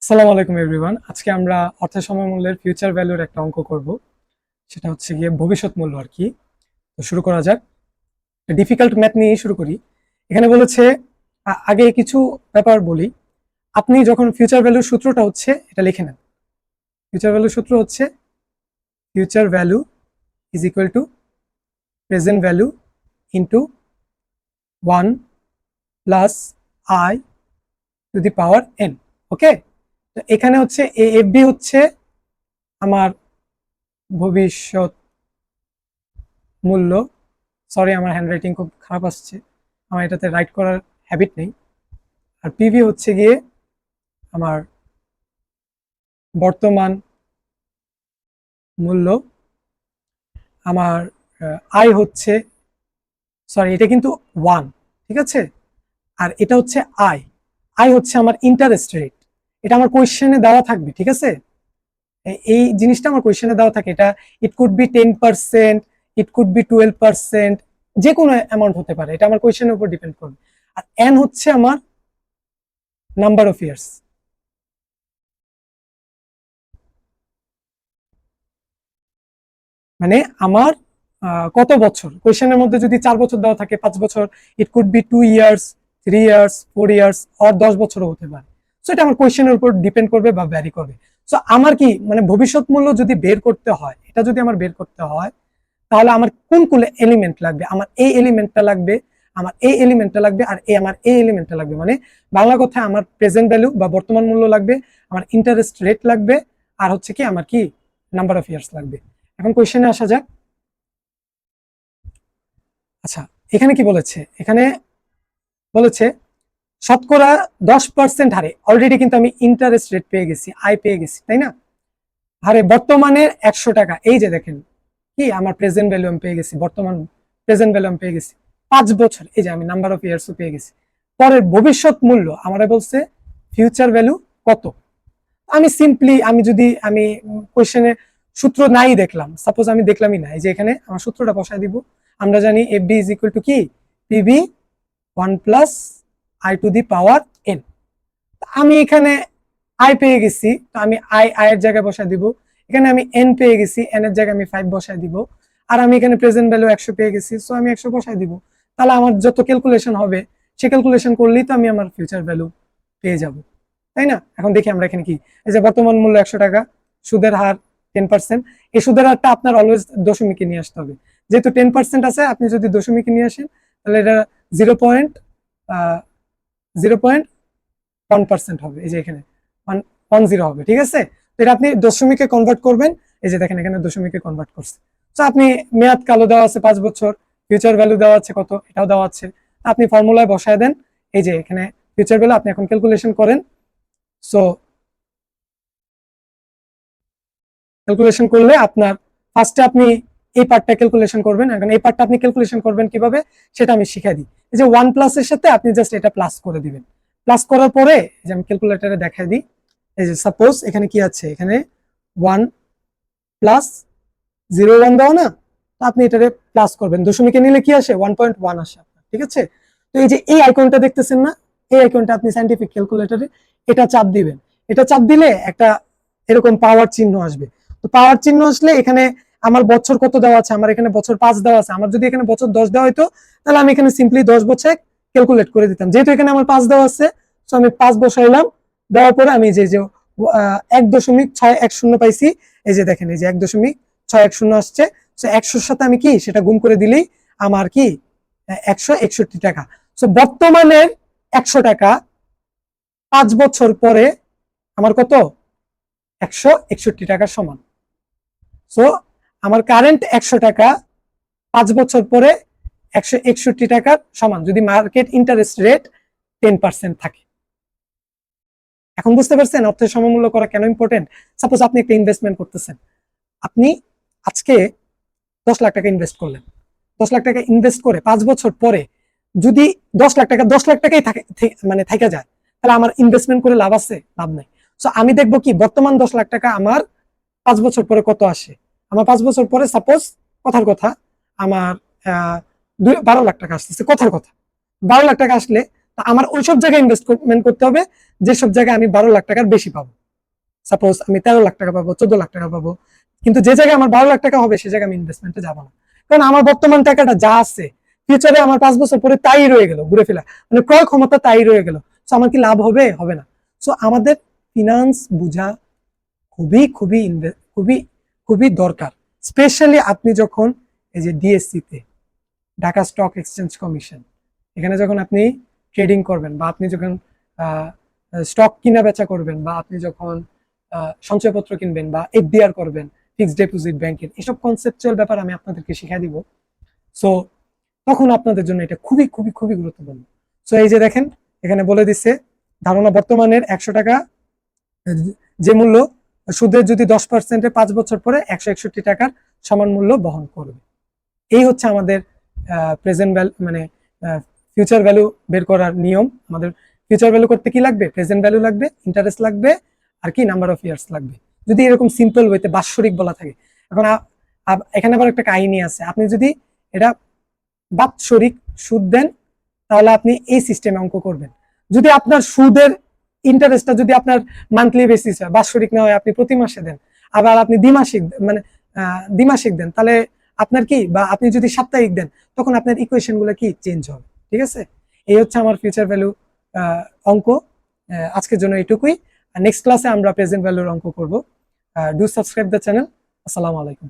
আসসালামু আলাইকুম এভরিওয়ান। আজকে আমরা অর্থ সমমূল্যের ফিউচার ভ্যালুর একটা অঙ্ক করব। সেটা হচ্ছে গিয়ে ভবিষ্যৎ মূল্য আর কি। তো শুরু করা যাক। ডিফিকাল্ট ম্যাথ নিয়ে শুরু করি। এখানে বলেছে আগে কিছু ব্যাপার বলি। আপনি যখন ফিউচার ভ্যালুর সূত্রটা হচ্ছে এটা লিখে নেন। ফিউচার ভ্যালুর সূত্র হচ্ছে future value is equal to present value into 1 plus I to the power N. Okay, তো এখানে হচ্ছে এফবি হচ্ছে আমার ভবিষ্যৎ মূল্য। সরি, আমার হ্যান্ডরাইটিং খুব খারাপ আসছে, আমার এটাতে রাইট করার হ্যাবিট নেই। আর পিভি হচ্ছে গিয়ে আমার বর্তমান মূল্য। আমার আই হচ্ছে, সরি এটা কিন্তু 1, ঠিক আছে। আর এটা হচ্ছে আই, আই হচ্ছে আমার ইন্টারেস্ট রেট। এটা আমার কোয়েশ্চেনে দেওয়া থাকবে, ঠিক আছে। এই জিনিসটা আমার কোয়েশ্চেনে দেওয়া থাকে। এটা ইট could B 10%, it could B 12%, যে কোনো অ্যামাউন্ট হতে পারে। এটা আমার কোয়েশ্চেনের উপর ডিপেন্ড করবে। আর এন হচ্ছে আমার নাম্বার অফ ইয়ার্স। মানে আমার কত বছর, কোয়েশ্চেনের মধ্যে যদি 4 বছর দেওয়া থাকে, 5 বছর, it could be 2 years, 3 years, 4 years, আর 10 বছরও হতে পারে। সো এটা আমার কোয়েশ্চেনের উপর ডিপেন্ড করবে বা ভ্যারি করবে। সো আমার কি মানে ভবিষ্যৎ মূল্য যদি বের করতে হয়, এটা যদি আমার বের করতে হয়, তাহলে আমার কোন কোন এলিমেন্ট লাগবে? আমার এই এলিমেন্টটা লাগবে, আমার এই এলিমেন্টটা লাগবে, আর আমার এই এলিমেন্টটা লাগবে। মানে বাংলা কথায় আমার প্রেজেন্ট ভ্যালু বা বর্তমান মূল্য লাগবে, আমার ইন্টারেস্ট রেট লাগবে, আর হচ্ছে কি আমার কি নাম্বার অফ ইয়ার্স লাগবে। এখন কোয়েশ্চেনে আসা যাক। আচ্ছা, এখানে কি বলেছে? এখানে বলেছে শতকরা 10% হারে অলরেডি কিন্তু আমি ইন্টারেস্ট রেট পেয়ে গেছি, আয় পেয়ে গেছি, তাই না? হারে বর্তমানের 100 টাকা। এই যে দেখেন কি আমার প্রেজেন্ট ভ্যালু আমি পেয়ে গেছি, বর্তমান প্রেজেন্ট ভ্যালু আমি পেয়ে গেছি। 5 বছর, এই যে আমি নাম্বার অফ ইয়ার্সও পেয়ে গেছি। পরের ভবিষ্যৎ মূল্য আমারে বলছে ফিউচার ভ্যালু কত। আমি সিম্পলি আমি কোয়েশ্চেনে সূত্র নাই দেখলাম, সাপোজ আমি দেখলামই না, এই যে এখানে আমার সূত্রটা বসায় দিব। আমরা জানি F B is equal to কি PB 1 plus I to the power N. আমি এখানে আই পেয়ে গেছি, তো আমি আই এর জায়গায় বসায় দিব। এখানে আমি এন পেয়ে গেছি, এন এর জায়গায় আমি 5 বসায় দিব। আর আমি এখানে প্রেজেন্ট ভ্যালু 100 পেয়ে গেছি, সো আমি 100 বসায় দিব। তাহলে আমার যত ক্যালকুলেশন হবে, সে ক্যালকুলেশন করলেই তো আমি আমার ফিউচার ভ্যালু পেয়ে যাব, তাই না? এখন দেখি আমরা এখানে কি, এই যে বর্তমান মূল্য 100 টাকা, সুদের হার 10%। এই সুদের হারটা আপনার অলওয়েজ দশমিকে নিয়ে আসতে হবে। যেহেতু 10% আছে, আপনি যদি দশমিকে নিয়ে আসেন, তাহলে এটা 0.1% হবে। এই যে এখানে 110 হবে, ঠিক আছে। তো এটা আপনি দশমিকে কনভার্ট করবেন। এই যে দেখেন এখানে দশমিকে কনভার্ট করছে। তো আপনি মেয়াদ কালো দেওয়া আছে 5 বছর, ফিউচার ভ্যালু দেওয়া আছে কত, এটাও দেওয়া আছে। আপনি ফর্মুলায় বসায় দেন। এই যে এখানে ফিউচার ভ্যালু আপনি এখন ক্যালকুলেশন করেন। সো ক্যালকুলেশন করলে আপনার ফার্স্টে আপনি এই পার্টটা ক্যালকুলেশন করবেন। এখন এই পার্টটা আপনি ক্যালকুলেশন করবেন কিভাবে সেটা আমি শিখাই দিই। এই যে 1 প্লাসের সাথে আপনি জাস্ট এটা প্লাস করে দিবেন। প্লাস করার পরে যে আমি ক্যালকুলেটরে দেখাই দিই। এই যে সাপোজ এখানে কি আছে, এখানে 1 প্লাস 0.1 দাও না, তো আপনি এটারে প্লাস করবেন। দশমিকে নিলে কি আসে, 1.1 আসে আপনার, ঠিক আছে। তো এই যে এই আইকনটা দেখতেছেন না, এই আইকনটা আপনি সাইন্টিফিক ক্যালকুলেটরে এটা চাপ দিবেন। এটা চাপ দিলে একটা এরকম পাওয়ার চিহ্ন আসবে। তো পাওয়ার চিহ্ন আসলে এখানে আমার বছর কত দেওয়া আছে, আমার এখানে বছর 5 দেওয়া আছে। আমার যদি এখানে বছর 10 দেওয়া হতো, তাহলে আমি এখানে সিম্পলি 10 বছর ক্যালকুলেট করে দিতাম। যেহেতু এখানে আমার 5 দেওয়া আছে, তো আমি 5 বসাইলাম। দেওয়ার পরে আমি যে 1.610 পাইছি। এই যে দেখেন, এই যে 1.610 আসছে। তো 100-র সাথে আমি কি সেটা গুণ করে দিলেই আমার কি 161 টাকা। তো বর্তমানের 100 টাকা 5 বছর পরে আমার কত, 161 টাকার সমান। সো আমার কারেন্ট 100 টাকা 5 বছর পরে 161 টাকার সমান, যদি মার্কেট ইন্টারেস্ট রেট 10% থাকে। এখন বুঝতে পারছেন অর্থের সমমূল্য করা কেন ইম্পর্টেন্ট? সাপোজ আপনি একটা ইনভেস্টমেন্ট করতেছেন, আপনি আজকে 10 লাখ টাকা ইনভেস্ট করলেন। 10 লাখ টাকা ইনভেস্ট করে 5 বছর পরে যদি 10 লাখ টাকা 10 লাখ টাকাই থাকে, মানে থেকে যায়, তাহলে আমার ইনভেস্টমেন্ট করে লাভ আছে? লাভ নাই। সো আমি দেখবো কি বর্তমান 10 লাখ টাকা আমার 5 বছর পরে কত আসে। আমার 5 বছর পরে সাপোজ কথার কথা আমার 12 লাখ টাকা আসতেছে, কথার কথা 12 লাখ টাকা আসলে তা আমার ওইসব জায়গায় ইনভেস্টমেন্ট করতে হবে যেসব জায়গায় আমি 12 লাখ টাকার বেশি পাবো। সাপোজ আমি 13 লাখ টাকা পাবো, 14 লাখ টাকা পাবো, কিন্তু যে জায়গায় আমার 12 লাখ টাকা হবে সে জায়গায় আমি ইনভেস্টমেন্টে যাবো না। কারণ আমার বর্তমান টাকাটা যা আছে, ফিউচারে আমার 5 বছর পরে তাই রয়ে গেল, ঘুরে ফেলা, মানে ক্রয় ক্ষমতা তাই রয়ে গেল। সো আমার কি লাভ হবে? হবে না। সো আমাদের ফিনান্স বোঝা খুবই খুবই খুবই খুবই দরকার। স্পেশালি আপনি যখন এই যে ডিএসসি তে, ঢাকা স্টক এক্সচেঞ্জ কমিশন, এখানে যখন আপনি ট্রেডিং করবেন, বা আপনি যখন স্টক কিনা বেচা করবেন, বা আপনি যখন সঞ্চয়পত্র কিনবেন, বা এফডিআর করবেন, ফিক্সড ডিপোজিট ব্যাংকের, এসব কনসেপচুয়াল ব্যাপার আমি আপনাদেরকে শিখিয়ে দিব। সো তখন আপনাদের জন্য এটা খুবই খুবই খুবই গুরুত্বপূর্ণ। সো এই যে দেখেন এখানে বলে দিচ্ছে ধারণা বর্তমানের 100 টাকা যে মূল্য, সুদের যদি 10%-এ 5 বছর পরে 161 টাকার সমান মূল্য বহন করবে। এই হচ্ছে আমাদের প্রেজেন্ট ভ্যালু, মানে ফিউচার ভ্যালু বের করার নিয়ম। আমাদের ফিউচার ভ্যালু করতে কি লাগবে? প্রেজেন্ট ভ্যালু লাগবে, ইন্টারেস্ট লাগবে, আর কি নাম্বার অফ ইয়ার্স লাগবে। যদি এরকম সিম্পল ওয়েতে বাৎসরিক বলা থাকে। এখন এখানে আবার একটা কাহিনী আছে, আপনি যদি এটা বাৎসরিক সুদ দেন তাহলে আপনি এই সিস্টেমে অঙ্ক করবেন। যদি আপনার সুদের ইন্টারেস্টটা যদি আপনার মান্থলি বেসিস হয়, বাৎসরিক না হয় আপনি প্রতি মাসে দেন, আবার আপনি দ্বিমাসিক মানে দ্বিমাসিক দেন, তাহলে আপনার কি, বা আপনি যদি সাপ্তাহিক দেন, তখন আপনার ইকুয়েশন গুলো কি চেঞ্জ হবে। ঠিক আছে, এই হচ্ছে আমার ফিউচার ভ্যালু অঙ্ক। আজকের জন্য এটুকুই। নেক্সট ক্লাসে আমরা প্রেজেন্ট ভ্যালুর অঙ্ক করব। Do subscribe the channel. আসসালামু আলাইকুম।